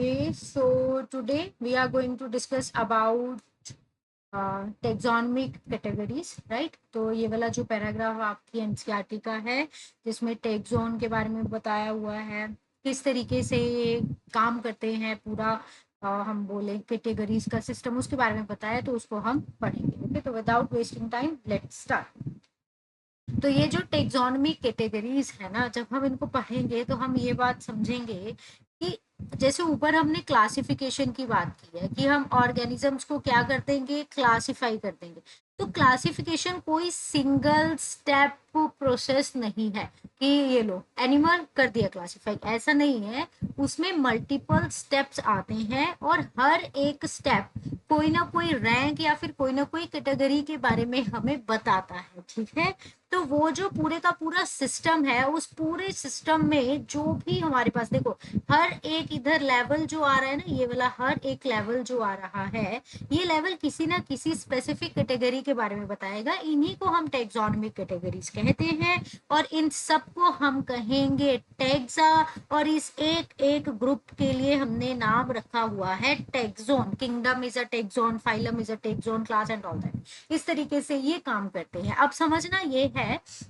Okay, so today we are going to discuss about taxonomic categories, right. तो ये वाला जो पैराग्राफ आपकी एनसीईआरटी का है, जिसमें टेक्सोन के बारे में बताया हुआ है, किस तरीके से ये काम करते हैं, पूरा हम बोले कैटेगरीज का सिस्टम उसके बारे में बताया, तो उसको हम पढ़ेंगे। ओके, तो without wasting time let's start. तो ये जो टेक्सोनमी कैटेगरीज है ना, जब हम इनको पढ़ेंगे तो हम ये बात समझेंगे कि जैसे ऊपर हमने क्लासिफिकेशन की बात की है कि हम ऑर्गेनिजम्स को क्या कर देंगे, क्लासिफाई कर देंगे। तो क्लासिफिकेशन कोई सिंगल स्टेप प्रोसेस नहीं है कि ये लो एनिमल कर दिया क्लासिफाई, ऐसा नहीं है। उसमें मल्टीपल स्टेप्स आते हैं और हर एक स्टेप कोई ना कोई रैंक या फिर कोई ना कोई कैटेगरी के बारे में हमें बताता है, ठीक है। तो वो जो पूरे का पूरा सिस्टम है, उस पूरे सिस्टम में जो भी हमारे पास देखो, हर एक इधर लेवल जो आ रहा है ना, ये वाला हर एक लेवल जो आ रहा है, ये लेवल किसी ना किसी स्पेसिफिक कैटेगरी के बारे में बताएगा। इन्हीं को हम टेक्सोनमिक कैटेगरीज कहते हैं और इन सबको हम कहेंगे टैक्सा। और इस एक एक ग्रुप के लिए हमने नाम रखा हुआ है taxon. Kingdom is a taxon, phylum is a taxon, class and all that. इस तरीके से ये काम करते हैं। अब समझना ये है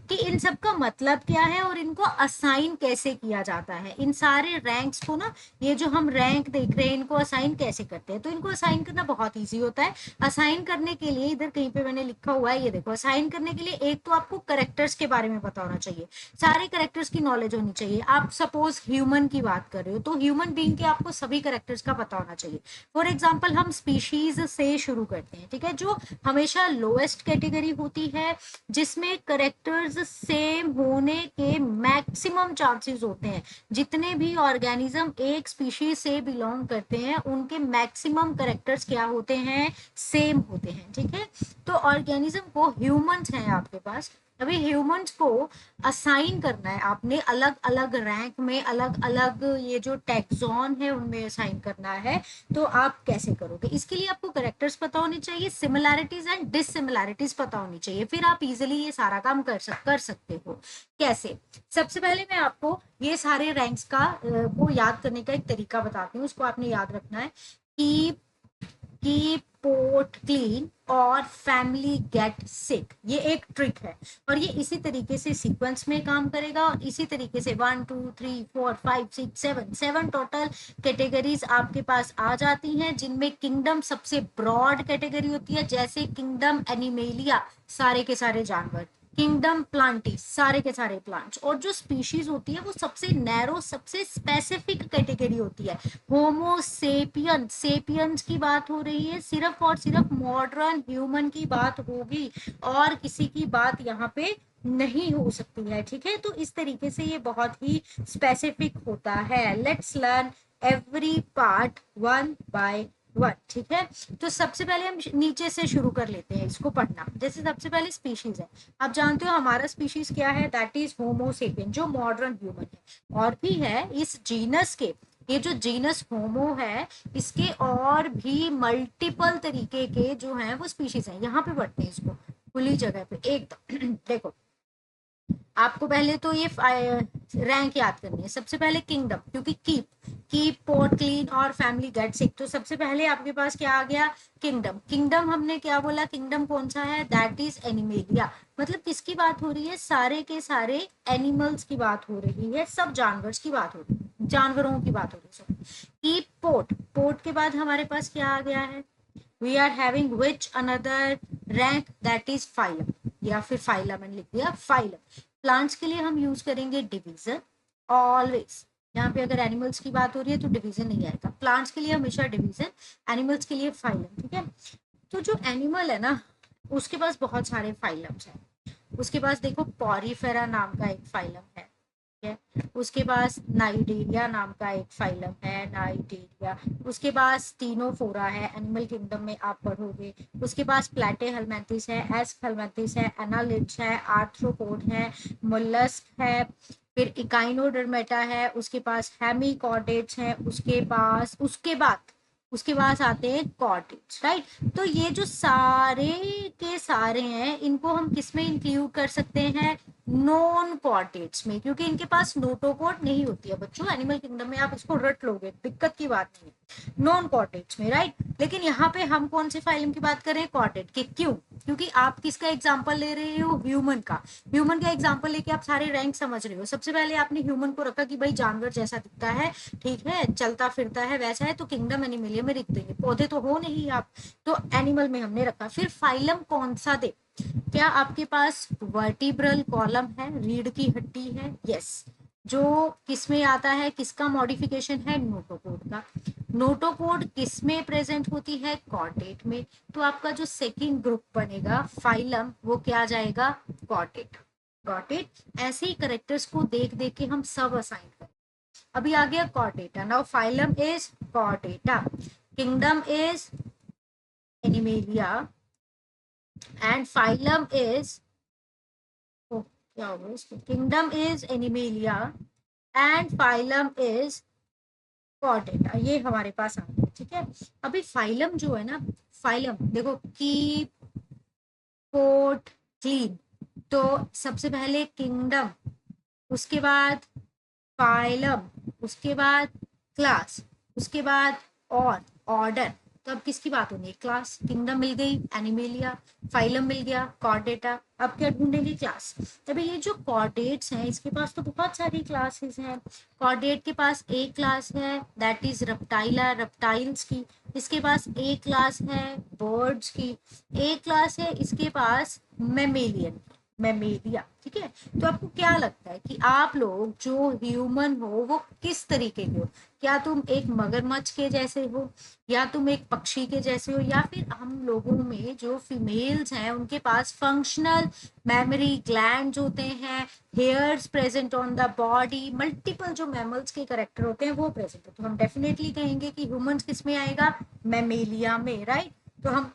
कि इन सब का मतलब क्या है और इनको असाइन कैसे किया जाता है। इन सारे रैंक्स को ना, ये जो हम रैंक देख रहे हैं, इनको असाइन कैसे करते हैं। तो इनको असाइन करना बहुत इजी होता है। असाइन करने के लिए इधर कहीं पे मैंने लिखा हुआ है, ये देखो। असाइन करने के लिए एक तो आपको करेक्टर्स के बारे में पता होना चाहिए, सारे करेक्टर्स की नॉलेज होनी चाहिए। आप सपोज ह्यूमन की बात कर रहे हो तो ह्यूमन बीइंग के आपको सभी करेक्टर्स का पता होना चाहिए। फॉर एग्जाम्पल हम स्पीशीज से शुरू करते हैं, ठीक है, जो हमेशा लोएस्ट कैटेगरी होती है, जिसमें करेक्टर्स सेम होने के मैक्सिमम चांसेस होते हैं। जितने भी ऑर्गेनिज्म एक स्पीशीज से बिलोंग करते हैं, उनके मैक्सिमम करेक्टर्स क्या होते हैं, सेम होते हैं, ठीक है। तो ऑर्गेनिज्म को ह्यूमंस हैं आपके पास, अभी ह्यूमंस को असाइन करना है आपने अलग अलग रैंक में, अलग अलग ये जो टैक्सोन है उनमें असाइन करना है। तो आप कैसे करोगे? इसके लिए आपको करेक्टर्स पता होने चाहिए, सिमिलैरिटीज एंड डिससिमिलैरिटीज पता होनी चाहिए, फिर आप इजीली ये सारा काम कर सकते हो। कैसे? सबसे पहले मैं आपको ये सारे रैंक्स का को याद करने का एक तरीका बताती हूँ। उसको आपने याद रखना है कि पोर्ट क्लीन और फैमिली गेट सिक, ये एक ट्रिक है। और ये इसी तरीके से सीक्वेंस में काम करेगा और इसी तरीके से 1 2 3 4 5 6 7 टोटल कैटेगरीज आपके पास आ जाती हैं, जिनमें किंगडम सबसे ब्रॉड कैटेगरी होती है, जैसे किंगडम एनिमेलिया, सारे के सारे जानवर। किंगडम प्लांटिस, सारे के सारे प्लांट्स। और जो स्पीशीज होती है वो सबसे नैरो, सबसे स्पेसिफिक कैटेगरी होती है। होमो सेपियंस, सेपियंस की बात हो रही है, सिर्फ और सिर्फ मॉडर्न ह्यूमन की बात होगी और किसी की बात यहाँ पे नहीं हो सकती है, ठीक है। तो इस तरीके से ये बहुत ही स्पेसिफिक होता है। Let's learn every part one by one, ठीक है। तो सबसे पहले हम नीचे से शुरू कर लेते हैं इसको पढ़ना। जैसे सबसे पहले स्पीशीज है, आप जानते हो हमारा स्पीशीज क्या है, दैट इज होमो सेपियन, जो मॉडर्न ह्यूमन है। और भी है इस जीनस के, ये जो जीनस होमो है, इसके और भी मल्टीपल तरीके के जो हैं वो स्पीशीज हैं। यहाँ पे पढ़ते हैं इसको खुली जगह पे एकदम देखो, आपको पहले तो ये रैंक याद करनी है। सबसे पहले किंगडम, क्योंकि कीप पोर्ट क्लीन और फैमिली गेट सिक, तो सबसे पहले आपके पास क्या आ गया, किंगडम। किंगडम हमने क्या बोला, किंगडम कौन सा है, दैट इज एनिमेलिया। मतलब किसकी बात हो रही है, सारे के सारे एनिमल्स की बात हो रही है, सब जानवर की बात हो रही है, जानवरों की बात हो रही है। कीप पोर्ट, पोर्ट के बाद हमारे पास क्या आ गया है, we are having which another rank, that is phylum, या फिर फाइलम मैंने लिख दिया, फाइलम। प्लांट्स के लिए हम यूज करेंगे डिवीजन ऑलवेज। यहाँ पे अगर एनिमल्स की बात हो रही है तो डिवीजन नहीं आएगा, प्लांट्स के लिए हमेशा डिवीजन, एनिमल्स के लिए फाइलम, ठीक है। तो जो एनिमल है ना, उसके पास बहुत सारे फाइलम्स हैं। उसके पास देखो पॉरीफेरा नाम का एक फाइलम है, है। उसके पास नाइडेरिया नाम का एक फाइलम है, नाइडेरिया। उसके पास टीनोफोरा है, एनिमल किंगडम में आप पढ़ोगे। उसके पास प्लेटेहेलमिंथस है, एस्कहेलमिंथस है, एनालिड्स है, आर्थ्रोपोड है, मोलस्क है, फिर इकाइनोडर्मेटा है, उसके पास हेमिकॉर्डेट्स है, उसके पास आते हैं कॉर्डेट्स, राइट। तो ये जो सारे के सारे हैं, इनको हम किस में इंक्लूड कर सकते हैं, नॉन कॉर्डेट्स में, क्योंकि इनके पास नोटोकॉर्ड नहीं होती है बच्चों, एनिमल किंगडम में आप इसको रट लोगे, दिक्कत की बात नहीं है, नॉन कॉर्डेट्स में, राइट। लेकिन यहाँ पे हम कौन से फाइलम की बात कर रहे हैं, कॉर्डेट के, क्यों, क्योंकि आप किसका एग्जाम्पल ले रहे हो, ह्यूमन का। ह्यूमन का एग्जाम्पल लेके आप सारे रैंक समझ रहे हो। सबसे पहले आपने ह्यूमन को रखा कि भाई जानवर जैसा दिखता है, ठीक है, चलता फिरता है, वैसा है, तो किंगडम एनिमलिया में लिख देंगे, पौधे तो हो नहीं आप, तो एनिमल में हमने रखा। फिर फाइलम कौन सा दे, क्या आपके पास वर्टिब्रल कॉलम है, रीढ़ की हड्डी है, यस। जो किस में आता है, किसका मॉडिफिकेशन है, नोटोकोड का। नोटोकोड किस में प्रेजेंट होती है, कॉर्डेट में। तो आपका जो सेकंड ग्रुप बनेगा फाइलम, वो क्या आ जाएगा, कॉर्डेट। कॉर्डेट, ऐसे ही करेक्टर्स को देख देख के हम सब असाइन करें। अभी आ गया Chordata, now phylum is Chordata, kingdom is animalia, and phylum is, क्या होगा इसको, kingdom is animalia and phylum is Chordata, ये हमारे पास आ गया, ठीक है। अभी फाइलम जो है ना, फाइलम देखो, कीप, कोट, क्लीन, तो सबसे पहले किंगडम, उसके बाद फाइलम, उसके बाद क्लास, उसके बाद और ऑर्डर। तो अब किसकी बात होनी है, क्लास। किंगडम मिल गई एनिमेलिया, फाइलम मिल गया कॉर्डेटा, अब क्या ढूंढेंगे, क्लास। तभी ये जो कॉर्डेट्स हैं, इसके पास तो बहुत सारी क्लासेस हैं। कॉर्डेट के पास एक क्लास है, दैट इज रेप्टाइला, रेप्टाइल्स की। इसके पास एक क्लास है, बर्ड्स की। एक क्लास है इसके पास, मेमेलियन, मेमेलिया, ठीक है। तो आपको क्या लगता है कि आप लोग जो ह्यूमन हो वो किस तरीके के हो, क्या तुम एक मगरमच्छ के जैसे हो, या तुम एक पक्षी के जैसे हो, या फिर हम लोगों में जो फीमेल्स हैं उनके पास फंक्शनल मेमोरी ग्लैंड होते हैं, hairs present on the body, multiple जो मैमल्स के करेक्टर होते हैं वो प्रेजेंट हो। तो हम डेफिनेटली कहेंगे कि ह्यूमंस किस में आएगा, मेमेलिया में, राइट। तो हम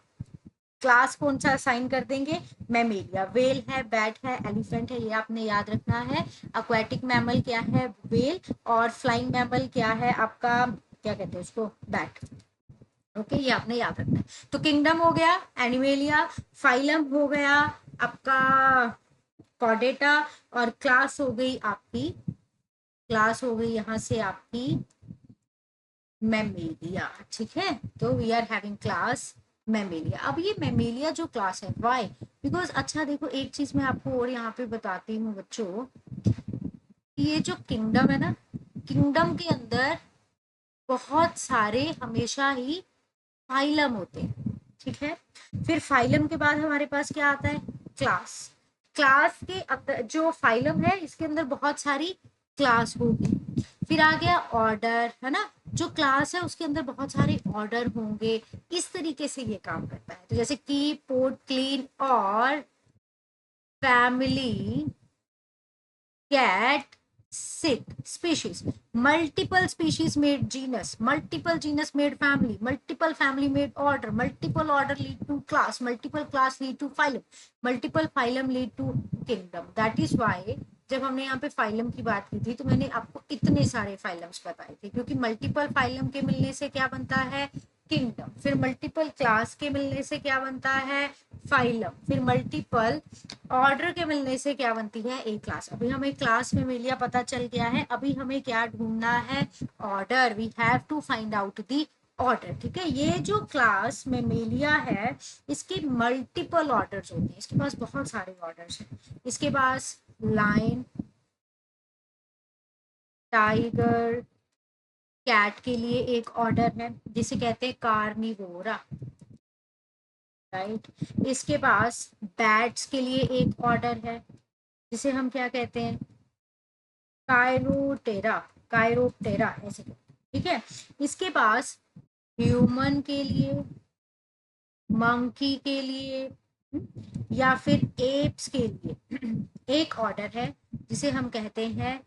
क्लास कौन सा असाइन कर देंगे, मेमेलिया। वेल है, बैट है, एलिफेंट है, ये आपने याद रखना है। अक्वेटिक मैमल क्या है, वेल, और फ्लाइंग मैमल क्या है आपका, क्या कहते हैं उसको, बैट। ओके, ये आपने याद रखना है। तो किंगडम हो गया एनिमेलिया, फाइलम हो गया आपका कॉर्डेटा, और क्लास हो गई आपकी, क्लास हो गई यहाँ से आपकी मेमेलिया, ठीक है। तो we are having class mammalia. अब ये मेमेलिया जो क्लास है, व्हाई, बिकॉज अच्छा देखो, एक चीज मैं आपको और यहाँ पे बताती हूँ बच्चों, ये जो किंगडम है ना, किंगडम के अंदर बहुत सारे हमेशा ही फाइलम होते हैं, ठीक है। फिर फाइलम के बाद हमारे पास क्या आता है, क्लास। क्लास के अंदर जो फाइलम है, इसके अंदर बहुत सारी क्लास होगी। फिर आ गया ऑर्डर, है ना, जो क्लास है उसके अंदर बहुत सारे ऑर्डर होंगे। इस तरीके से ये काम करता है। तो जैसे कीप, पोर्ट, क्लीन, और फैमिली, कैट, sick, species, multiple species made genus, multiple genus made family, multiple family made order, multiple order lead to class, multiple class lead to phylum, multiple phylum lead to kingdom. That is why जब हमने यहाँ पे phylum की बात की थी तो मैंने आपको इतने सारे फाइलम्स बताए थे, क्योंकि मल्टीपल फाइलम के मिलने से क्या बनता है, किंगडम। फिर मल्टीपल क्लास के मिलने से क्या बनता है, फाइलम। फिर मल्टीपल ऑर्डर के मिलने से क्या बनती है, एक क्लास। अभी हमें क्लास में मिलिया पता चल गया है, अभी हमें क्या ढूंढना है, order. We have to find out the order, ठीक है। ये जो क्लास में मेलिया है, इसके मल्टीपल ऑर्डर्स होते हैं, इसके पास बहुत सारे ऑर्डर्स हैं। इसके पास लाइन, टाइगर, कैट के लिए एक ऑर्डर है जिसे कहते हैं कार्निवोरा, राइट। इसके पास बैट्स के लिए एक ऑर्डर है जिसे हम क्या कहते हैं, कायरोटेरा, कायरोप्टेरा ऐसे कहते हैं, ठीक है। इसके पास ह्यूमन के लिए, मंकी के लिए, या फिर एप्स के लिए एक ऑर्डर है जिसे हम कहते हैं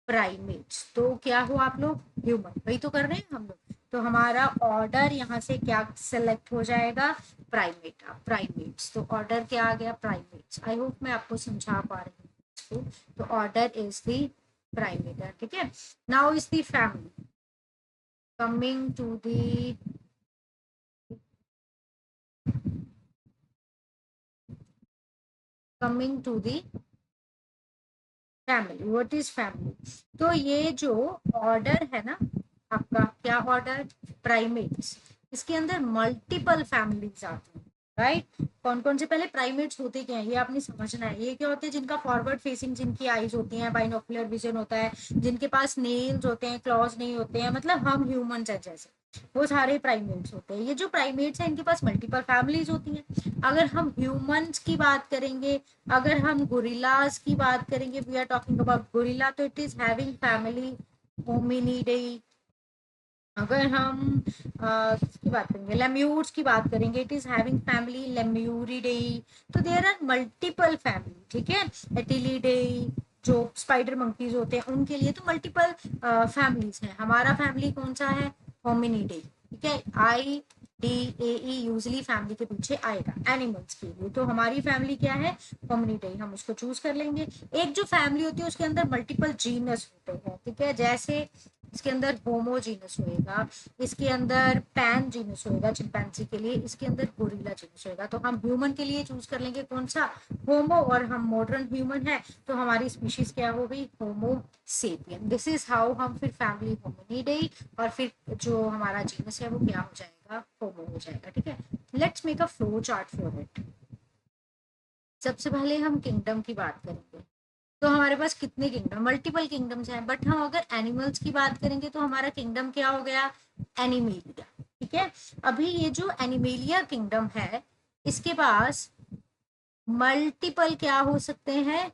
प्राइमेट्स। तो क्या हो आप लोग, ह्यूमन, वही तो कर रहे हैं हम लोग। तो हमारा ऑर्डर यहाँ से क्या सेलेक्ट हो जाएगा, प्राइमेट, प्राइमेट्स। तो ऑर्डर क्या आ गया, प्राइमेट्स। आई होप मैं आपको समझा पा रही हूँ इसको। तो ऑर्डर इज दी प्राइमेटर, ठीक है। Now is the family, coming to the, coming to the family, what is family? तो ये जो ऑर्डर है ना आपका, क्या ऑर्डर? प्राइमेट्स। इसके अंदर मल्टीपल फैमिलीज आती हैं, राइट? कौन कौन से? पहले प्राइमेट्स होते क्या है ये आपने समझना है। ये क्या होते हैं? जिनका फॉरवर्ड फेसिंग, जिनकी आईज होती हैं, बाइनोकुलर विजन होता है, जिनके पास नेल्स होते हैं, क्लॉज नहीं होते हैं, मतलब हम ह्यूमंस हैं जैसे, वो सारे प्राइमेट्स होते हैं। ये जो प्राइमेट्स हैं इनके पास मल्टीपल फैमिलीज होती हैं। अगर हम ह्यूमंस की बात करेंगे, अगर हम गोरिल्लाज की बात करेंगे, we are talking about gorilla, तो it is having family hominidae. अगर हम किसकी बात करेंगे, लेम्यूर्स की बात करेंगे, it is having family lemuridae. तो देयर आर मल्टीपल फैमिली, ठीक है। एटिलिडाई जो स्पाइडर मंकीज होते हैं उनके लिए तो मल्टीपल फैमिलीज हैं। हमारा फैमिली कौन सा है? होमिनिडाई, ठीक है। IDAE यूजली फैमिली के पीछे आएगा एनिमल्स के लिए। तो हमारी फैमिली क्या है? होमिनिडाई, हम उसको चूज कर लेंगे। एक जो फैमिली होती है उसके अंदर मल्टीपल जीनस होते हैं, ठीक है। जैसे इसके अंदर होमो जीनस होएगा, इसके अंदर पैन जीनस होएगा चिंपैंजी के लिए, इसके अंदर गोरिल्ला जीनस होएगा। तो हम ह्यूमन के लिए चूज कर लेंगे कौन सा? होमो। और हम मॉडर्न ह्यूमन है तो हमारी स्पीशीज क्या हो गई? होमो सेपियन। दिस इज हाउ हम फिर फैमिली होमिनिडाई, और फिर जो हमारा जीनस है वो क्या हो जाएगा? होमो हो जाएगा, ठीक है। Let's make a flow chart for it. सबसे पहले हम किंगडम की बात करेंगे। तो हमारे पास कितने किंगडम? मल्टीपल किंगडम्स हैं। बट हम अगर एनिमल्स की बात करेंगे तो हमारा किंगडम क्या हो गया? एनिमेलिया, ठीक है। अभी ये जो एनिमेलिया किंगडम है इसके पास मल्टीपल क्या हो सकते हैं?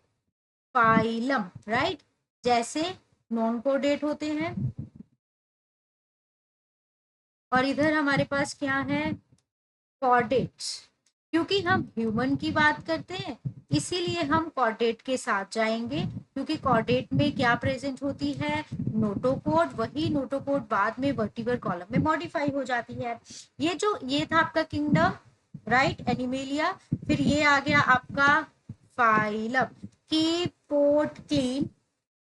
Phylum, right. जैसे नॉन कोडेट होते हैं, और इधर हमारे पास क्या है? कॉर्डेट्स। क्योंकि हम ह्यूमन की बात करते हैं इसीलिए हम कॉर्डेट के साथ जाएंगे, क्योंकि कॉर्डेट में क्या प्रेजेंट होती है? नोटोकोड। वही नोटोकोड बाद में वर्टिब्रल कॉलम में मॉडिफाई हो जाती है। ये था आपका किंगडम, राइट, एनिमेलिया। फिर ये आ गया आपका फाइलम, की पोर्ट क्लीन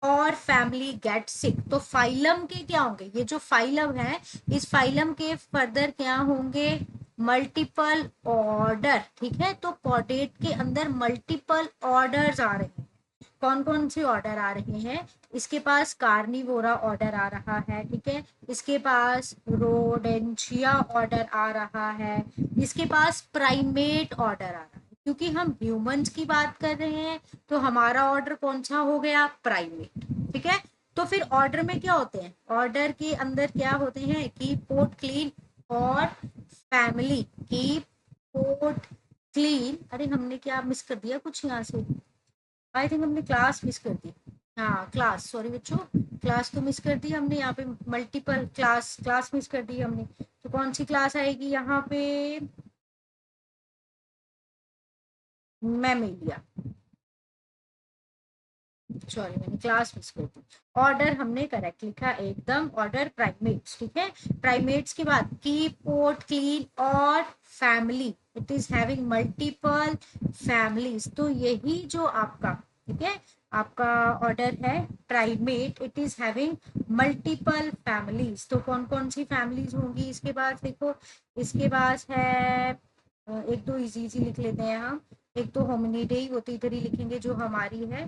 और फैमिली गेट सिक। तो फाइलम के क्या होंगे? ये जो फाइलम है इस फाइलम के फर्दर क्या होंगे? मल्टीपल ऑर्डर, ठीक है। तो कॉर्डेट के अंदर मल्टीपल ऑर्डर्स आ रहे हैं। कौन कौन से ऑर्डर आ रहे हैं? इसके पास कार्निवोरा ऑर्डर आ रहा है, ठीक है। इसके पास रोडेंशिया ऑर्डर आ रहा है। इसके पास प्राइमेट ऑर्डर आ रहा है। क्योंकि हम ह्यूमंस की बात कर रहे हैं तो हमारा ऑर्डर कौन सा हो गया? प्राइमेट, ठीक है। तो फिर ऑर्डर में क्या होते हैं? ऑर्डर के अंदर क्या होते हैं? की पोर्ट क्लीन और फैमिली। की पोर्ट क्लीन, अरे हमने क्या मिस कर दिया कुछ यहाँ से? आई थिंक हमने क्लास मिस कर दी। हाँ क्लास, सॉरी बच्चों, क्लास तो मिस कर दी हमने यहाँ पे। मल्टीपल क्लास, क्लास मिस कर दी हमने। तो कौन सी क्लास आएगी यहाँ पे? मैमेलिया। सॉरी मैंने क्लास मिस कर दी। ऑर्डर हमने करेक्ट लिखा एकदम, ऑर्डर प्राइमेट्स, ठीक है। प्राइमेट्स के बाद की पोर्ट क्लीन और family, it is having multiple families. तो यही जो आपका, ठीक है, आपका ऑर्डर है primate, it is having multiple families. तो कौन कौन सी फैमिलीज होंगी इसके पास? देखो इसके पास है एक दो इजी इजी लिख लेते हैं हम। एक तो होमिनिडे, वो तो इधर ही लिखेंगे जो हमारी है,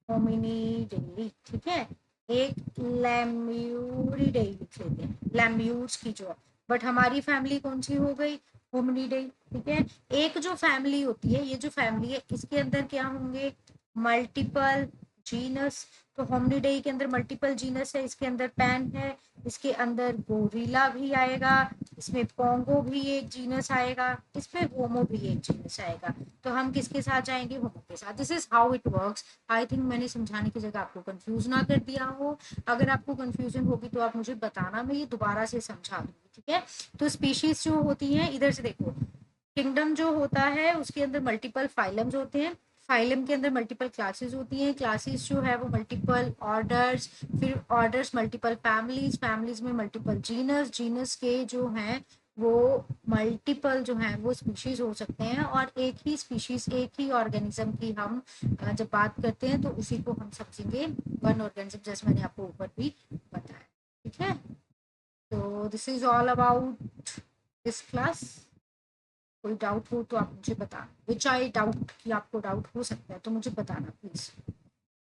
होमिनिडे, ठीक है। एक लेम्यूरिडे लिख लेते हैं, लेम्यूर्स की जो, बट हमारी फैमिली कौन सी हो गई? होमिनिडे, ठीक है। एक जो फैमिली होती है, ये जो फैमिली है इसके अंदर क्या होंगे? Multiple genus. तो होमिनिडे के अंदर मल्टीपल जीनस है, इसके अंदर पैन है, इसके अंदर गोरिल्ला भी आएगा, इसमें पोंगो भी एक जीनस आएगा, इसमें होमो भी एक जीनस आएगा। तो हम किसके साथ जाएंगे? होमो के साथ। This is how it works. I think मैंने समझाने की जगह आपको कंफ्यूज ना कर दिया हो। अगर आपको कंफ्यूजन होगी तो आप मुझे बताना, मैं ये दोबारा से समझा दूंगी, ठीक है। तो स्पीशीज जो होती हैं, इधर से देखो, किंगडम जो होता है उसके अंदर मल्टीपल फाइलम्स होते हैं, फाइलम के अंदर मल्टीपल क्लासेस होती हैं, क्लासेस जो है वो मल्टीपल ऑर्डर्स, फिर ऑर्डर्स मल्टीपल फैमिलीज, फैमिलीज में मल्टीपल जीनस, जीनस के जो हैं वो मल्टीपल जो हैं वो स्पीशीज हो सकते हैं। और एक ही स्पीशीज, एक ही ऑर्गेनिज्म की हम जब बात करते हैं तो उसी को हम समझेंगे वन ऑर्गेनिज्म, जैसे मैंने आपको ऊपर भी बताया, ठीक है। तो this is all about this class. कोई डाउट हो तो आप मुझे बताना, विच आई डाउट कि आपको डाउट हो सकता है तो मुझे बताना प्लीज।